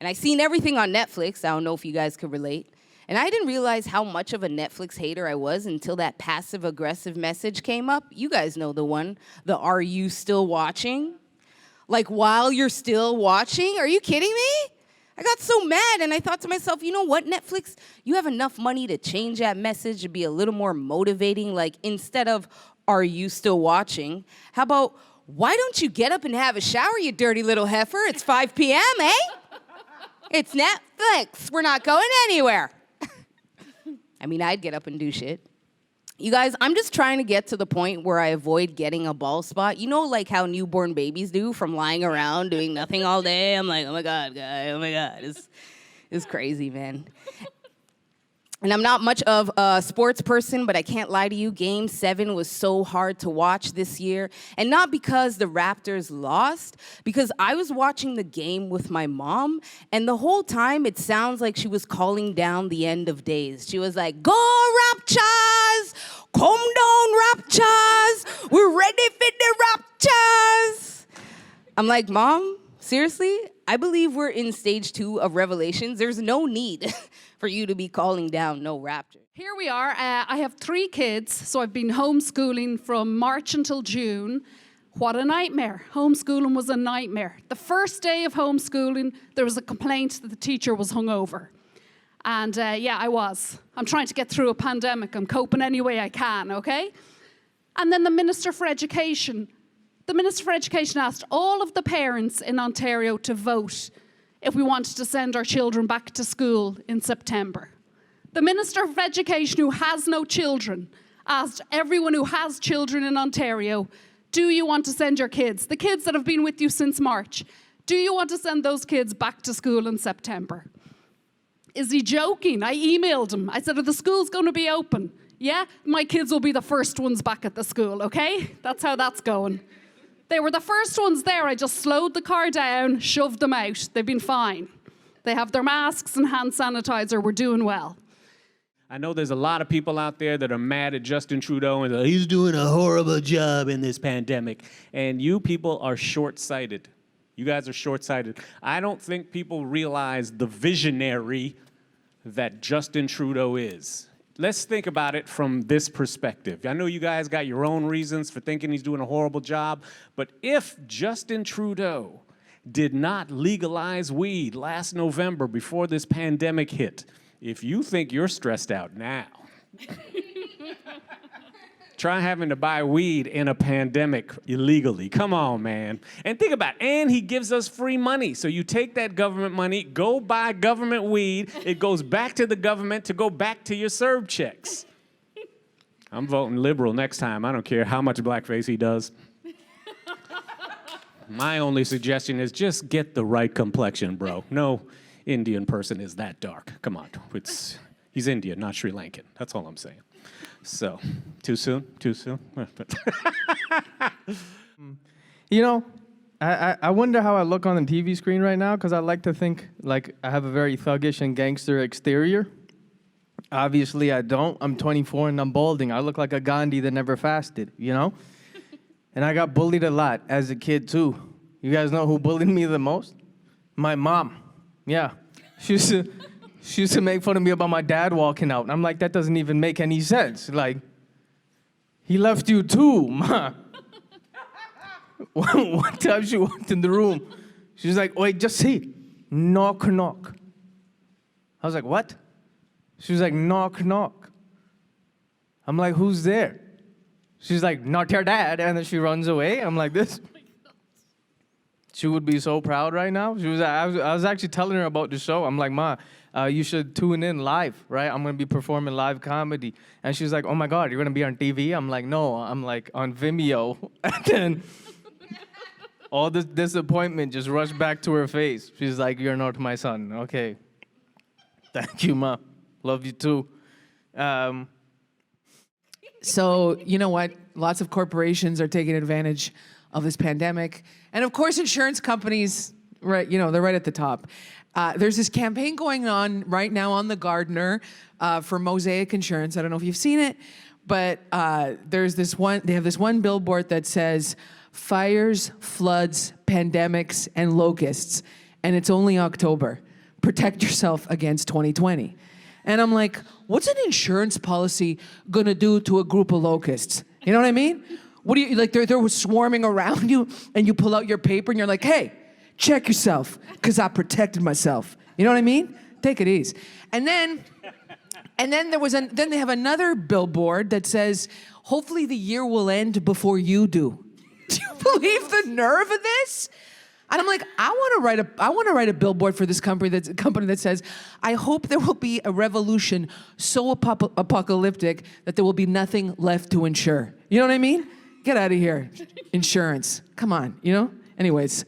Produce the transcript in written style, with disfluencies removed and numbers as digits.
And I seen everything on Netflix. I don't know if you guys could relate. And I didn't realize how much of a Netflix hater I was until that passive-aggressive message came up. You guys know the one, the "Are you still watching?" Like, while you're still watching? Are you kidding me? I got so mad, and I thought to myself, you know what, Netflix? You have enough money to change that message to be a little more motivating. Like, instead of "Are you still watching?" how about, "Why don't you get up and have a shower, you dirty little heifer? It's 5 p.m., eh? It's Netflix. We're not going anywhere." I mean, I'd get up and do shit. You guys, I'm just trying to get to the point where I avoid getting a bald spot. You know, like how newborn babies do from lying around doing nothing all day? I'm like, oh my God, guy, oh my God. It's crazy, man. And I'm not much of a sports person, but I can't lie to you, Game 7 was so hard to watch this year. And not because the Raptors lost, because I was watching the game with my mom, and the whole time it sounds like she was calling down the end of days. She was like, "Go Raptors! Come down, Raptors! We're ready for the Raptors!" I'm like, Mom, seriously? I believe we're in stage 2 of Revelations. There's no need for you to be calling down no Raptors. Here we are. I have 3 kids, so I've been homeschooling from March until June. What a nightmare. Homeschooling was a nightmare. The first day of homeschooling, there was a complaint that the teacher was hungover. And yeah, I was. I'm trying to get through a pandemic. I'm coping any way I can, okay? And then the Minister for Education asked all of the parents in Ontario to vote if we wanted to send our children back to school in September. The Minister of Education, who has no children, asked everyone who has children in Ontario, do you want to send your kids, the kids that have been with you since March, do you want to send those kids back to school in September? Is he joking? I emailed him. I said, are the schools going to be open? Yeah, my kids will be the first ones back at the school, okay? That's how that's going. They were the first ones there. I just slowed the car down, shoved them out. They've been fine. They have their masks and hand sanitizer. We're doing well. I know there's a lot of people out there that are mad at Justin Trudeau and he's doing a horrible job in this pandemic. And you people are short-sighted. You guys are short-sighted. I don't think people realize the visionary that Justin Trudeau is. Let's think about it from this perspective. I know you guys got your own reasons for thinking he's doing a horrible job, but if Justin Trudeau did not legalize weed last November before this pandemic hit, if you think you're stressed out now, try having to buy weed in a pandemic illegally. Come on, man. And think about it. And he gives us free money. So you take that government money, go buy government weed. It goes back to the government to go back to your CERB checks. I'm voting Liberal next time. I don't care how much blackface he does. My only suggestion is just get the right complexion, bro. No Indian person is that dark. Come on. He's Indian, not Sri Lankan. That's all I'm saying. So, too soon? Too soon? You know, I wonder how I look on the TV screen right now, because I like to think like I have a very thuggish and gangster exterior. Obviously, I don't. I'm 24 and I'm balding. I look like a Gandhi that never fasted, you know? And I got bullied a lot as a kid, too. You guys know who bullied me the most? My mom. Yeah. She used to make fun of me about my dad walking out. And I'm like, that doesn't even make any sense. Like, he left you too, ma. One time she walked in the room. She was like, wait, just see. Knock, knock. I was like, what? She was like, knock, knock. I'm like, who's there? She's like, not your dad. And then she runs away. I'm like, this. She would be so proud right now. I was actually telling her about the show. I'm like, Ma, you should tune in live, right? I'm going to be performing live comedy. And she's like, oh, my God, you're going to be on TV? I'm like, no, I'm like on Vimeo. And then all this disappointment just rushed back to her face. She's like, you're not my son. Okay. Thank you, Ma. Love you, too. So, you know what? Lots of corporations are taking advantage of this pandemic. And of course, insurance companies, right, you know, they're right at the top. There's this campaign going on right now on The Gardener for Mosaic Insurance. I don't know if you've seen it, but there's this one, they have this one billboard that says, fires, floods, pandemics, and locusts. And it's only October. protect yourself against 2020. And I'm like, what's an insurance policy gonna do to a group of locusts? You know what I mean? What do you, like they're swarming around you and you pull out your paper and you're like, hey, check yourself, because I protected myself. You know what I mean? Take it easy. And then then they have another billboard that says, hopefully the year will end before you do. Do you believe the nerve of this? And I'm like, I want to write a billboard for this company that says, I hope there will be a revolution so apocalyptic that there will be nothing left to insure. You know what I mean? Get out of here. Insurance. Come on, you know? Anyways.